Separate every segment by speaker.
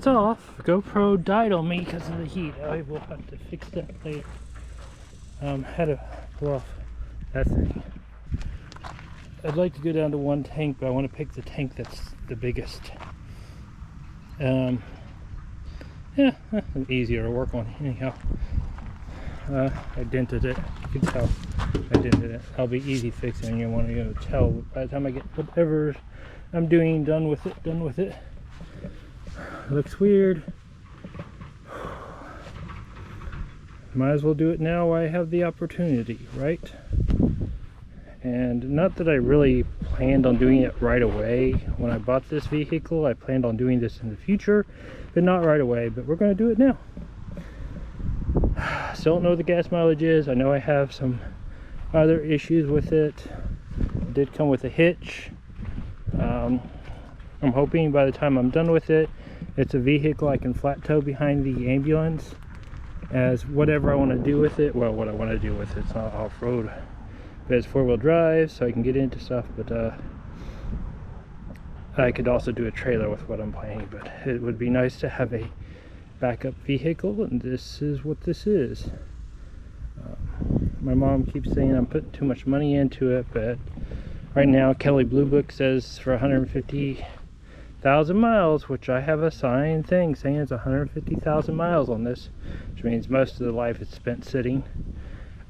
Speaker 1: it's off. GoPro died on me because of the heat. I will have to fix that later. Had to pull off that thing. I'd like to go down to one tank, but I want to pick the tank that's the biggest. Yeah, easier to work on anyhow. I dented it. You can tell I dented it. I'll be easy fixing. You want to tell by the time I get whatever I'm doing done with it. It looks weird. Might as well do it now while I have the opportunity, right? And not that I really planned on doing it right away. When I bought this vehicle, I planned on doing this in the future, but not right away. But we're going to do it now. Still don't know what the gas mileage is. I know I have some other issues with it. It did come with a hitch. I'm hoping by the time I'm done with it, it's a vehicle I can flat tow behind the ambulance as whatever I want to do with it. Well, what I want to do with it's not off-road, but it's four-wheel drive, so I can get into stuff. But I could also do a trailer with what I'm planning. But it would be nice to have a backup vehicle, and this is what this is. My mom keeps saying I'm putting too much money into it, but right now Kelly Blue Book says for 150,000 miles, which I have a signed thing saying it's 150,000 miles on this, which means most of the life it's spent sitting.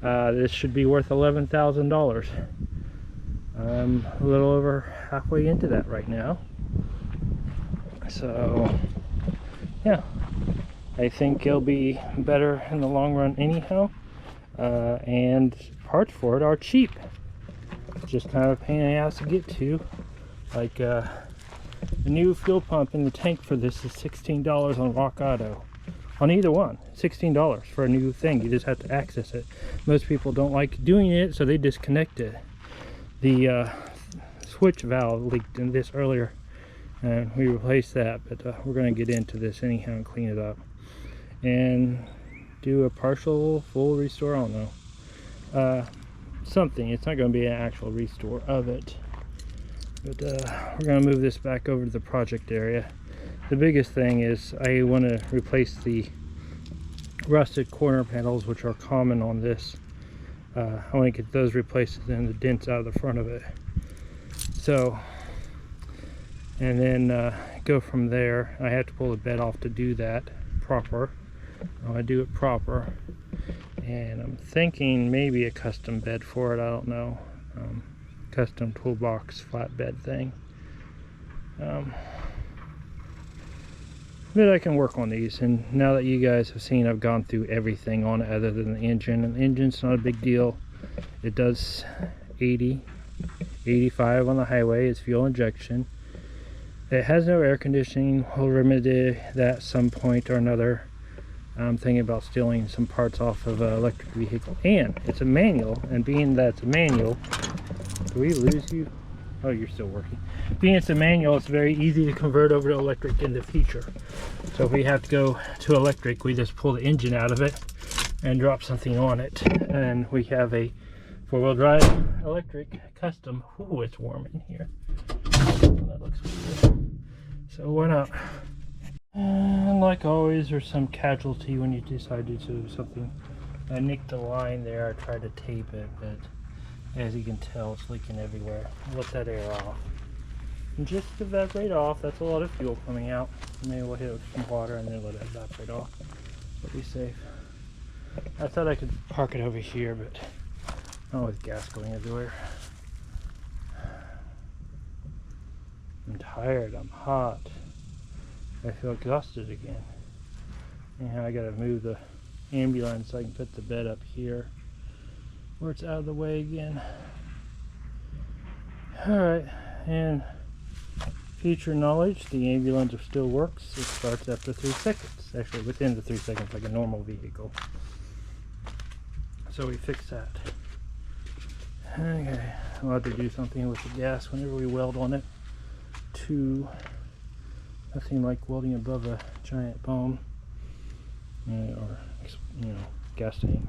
Speaker 1: This should be worth $11,000. I'm a little over halfway into that right now, so yeah, I think it'll be better in the long run anyhow, and parts for it are cheap. It's just kind of a pain in the ass to get to. Like the new fuel pump in the tank for this is $16 on Rock Auto. On either one, $16 for a new thing. You just have to access it. Most people don't like doing it, so they disconnect it. The switch valve leaked in this earlier, and we replaced that, but we're going to get into this anyhow and clean it up and do a partial full restore. I don't know, something. It's not going to be an actual restore of it, but we're going to move this back over to the project area. The biggest thing is I want to replace the rusted corner panels, which are common on this. I want to get those replaced and the dents out of the front of it. So, and then go from there. I have to pull the bed off to do that proper. I want to do it proper, and I'm thinking maybe a custom bed for it. I don't know, custom toolbox flatbed thing. But I can work on these, and now that you guys have seen, I've gone through everything on it other than the engine, and the engine's not a big deal. It does 80, 85 on the highway. It's fuel injection. It has no air conditioning. We'll remedy that some point or another. I'm thinking about stealing some parts off of an electric vehicle, and it's a manual, and being that it's a manual, do we lose you? Oh, you're still working. Being it's a manual, it's very easy to convert over to electric in the future. So if we have to go to electric, we just pull the engine out of it and drop something on it, and we have a four-wheel drive electric custom. Ooh, it's warm in here. That looks good. So why not? And like always, there's some casualty when you decide to do something. I nicked the line there. I tried to tape it, but as you can tell, it's leaking everywhere. Let that air off. And just evaporate off. That's a lot of fuel coming out. Maybe we'll hit it with some water and then let it evaporate off. It'll be safe. I thought I could park it over here, but not with gas going everywhere. I'm tired. I'm hot. I feel exhausted again. And I gotta move the ambulance so I can put the bed up here where it's out of the way again. Alright, and future knowledge, the ambulance still works. It starts after 3 seconds. Actually within the 3 seconds, like a normal vehicle. So we fix that. Okay, we'll have to do something with the gas whenever we weld on it to nothing like welding above a giant bomb or gas tank.